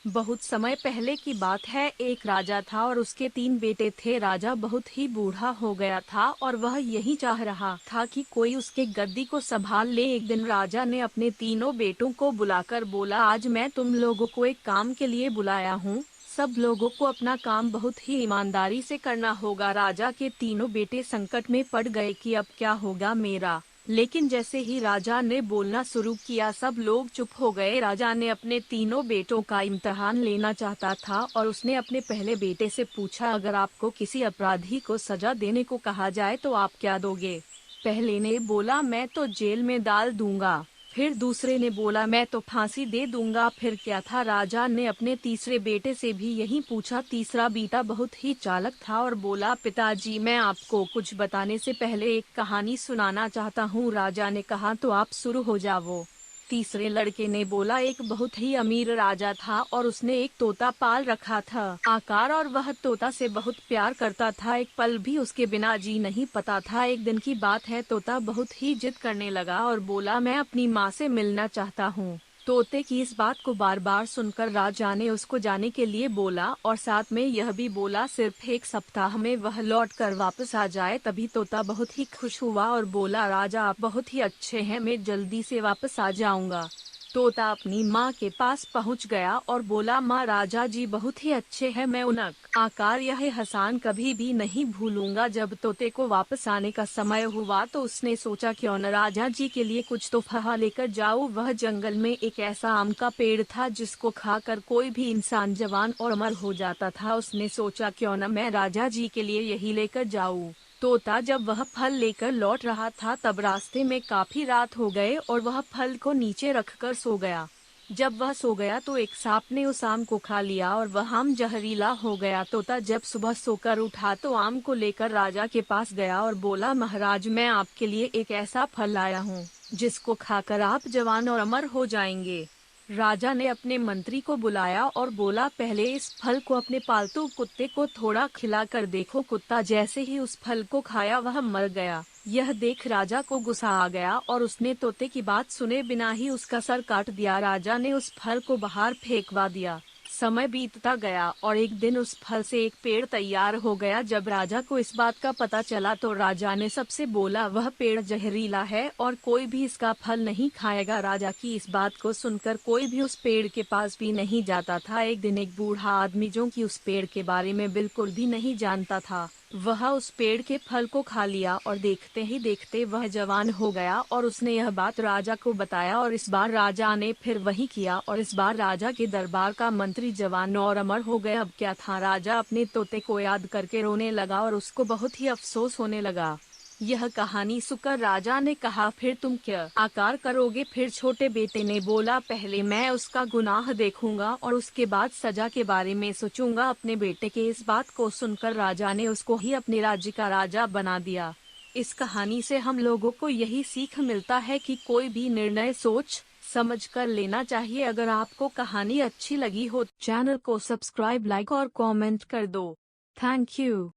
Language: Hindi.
बहुत समय पहले की बात है। एक राजा था और उसके 3 बेटे थे। राजा बहुत ही बूढ़ा हो गया था और वह यही चाह रहा था कि कोई उसके गद्दी को संभाल ले। एक दिन राजा ने अपने तीनों बेटों को बुलाकर बोला, आज मैं तुम लोगों को एक काम के लिए बुलाया हूँ। सब लोगों को अपना काम बहुत ही ईमानदारी से करना होगा। राजा के तीनों बेटे संकट में पड़ गए कि अब क्या होगा मेरा। लेकिन जैसे ही राजा ने बोलना शुरू किया, सब लोग चुप हो गए। राजा ने अपने तीनों बेटों का इम्तिहान लेना चाहता था और उसने अपने पहले बेटे से पूछा, अगर आपको किसी अपराधी को सजा देने को कहा जाए तो आप क्या दोगे? पहले ने बोला, मैं तो जेल में डाल दूंगा। फिर दूसरे ने बोला, मैं तो फांसी दे दूंगा। फिर क्या था, राजा ने अपने तीसरे बेटे से भी यही पूछा। तीसरा बेटा बहुत ही चालाक था और बोला, पिताजी मैं आपको कुछ बताने से पहले एक कहानी सुनाना चाहता हूँ। राजा ने कहा, तो आप शुरू हो जाओ। तीसरे लड़के ने बोला, एक बहुत ही अमीर राजा था और उसने एक तोता पाल रखा था आकार, और वह तोता से बहुत प्यार करता था। एक पल भी उसके बिना जी नहीं पाता था। एक दिन की बात है, तोता बहुत ही जिद करने लगा और बोला, मैं अपनी माँ से मिलना चाहता हूँ। तोते की इस बात को बार बार सुनकर राजा ने उसको जाने के लिए बोला और साथ में यह भी बोला, सिर्फ एक सप्ताह में वह लौट कर वापस आ जाए। तभी तोता बहुत ही खुश हुआ और बोला, राजा आप बहुत ही अच्छे हैं, मैं जल्दी से वापस आ जाऊंगा। तोता अपनी माँ के पास पहुँच गया और बोला, माँ राजा जी बहुत ही अच्छे हैं, मैं उनका आकार यह हसान कभी भी नहीं भूलूंगा। जब तोते को वापस आने का समय हुआ तो उसने सोचा, क्यों न राजा जी के लिए कुछ तोहफा लेकर जाऊं। वह जंगल में एक ऐसा आम का पेड़ था जिसको खाकर कोई भी इंसान जवान और अमर हो जाता था। उसने सोचा, क्यों न मैं राजा जी के लिए यही लेकर जाऊं। तोता जब वह फल लेकर लौट रहा था तब रास्ते में काफी रात हो गए और वह फल को नीचे रखकर सो गया। जब वह सो गया तो एक सांप ने उस आम को खा लिया और वह आम जहरीला हो गया। तोता जब सुबह सोकर उठा तो आम को लेकर राजा के पास गया और बोला, महाराज मैं आपके लिए एक ऐसा फल लाया हूँ जिसको खाकर आप जवान और अमर हो जाएंगे। राजा ने अपने मंत्री को बुलाया और बोला, पहले इस फल को अपने पालतू कुत्ते को थोड़ा खिलाकर देखो। कुत्ता जैसे ही उस फल को खाया वह मर गया। यह देख राजा को गुस्सा आ गया और उसने तोते की बात सुने बिना ही उसका सर काट दिया। राजा ने उस फल को बाहर फेंकवा दिया। समय बीतता गया और एक दिन उस फल से एक पेड़ तैयार हो गया। जब राजा को इस बात का पता चला तो राजा ने सबसे बोला, वह पेड़ जहरीला है और कोई भी इसका फल नहीं खाएगा। राजा की इस बात को सुनकर कोई भी उस पेड़ के पास भी नहीं जाता था। एक दिन एक बूढ़ा आदमी जो कि उस पेड़ के बारे में बिल्कुल भी नहीं जानता था, वह उस पेड़ के फल को खा लिया और देखते ही देखते वह जवान हो गया और उसने यह बात राजा को बताया। और इस बार राजा ने फिर वही किया और इस बार राजा के दरबार का मंत्री जवान और अमर हो गया। अब क्या था, राजा अपने तोते को याद करके रोने लगा और उसको बहुत ही अफसोस होने लगा। यह कहानी सुनकर राजा ने कहा, फिर तुम क्या आकार करोगे? फिर छोटे बेटे ने बोला, पहले मैं उसका गुनाह देखूंगा और उसके बाद सजा के बारे में सोचूंगा। अपने बेटे के इस बात को सुनकर राजा ने उसको ही अपने राज्य का राजा बना दिया। इस कहानी से हम लोगों को यही सीख मिलता है कि कोई भी निर्णय सोच समझ कर लेना चाहिए। अगर आपको कहानी अच्छी लगी हो चैनल को सब्सक्राइब, लाइक और कमेंट कर दो। Thank you.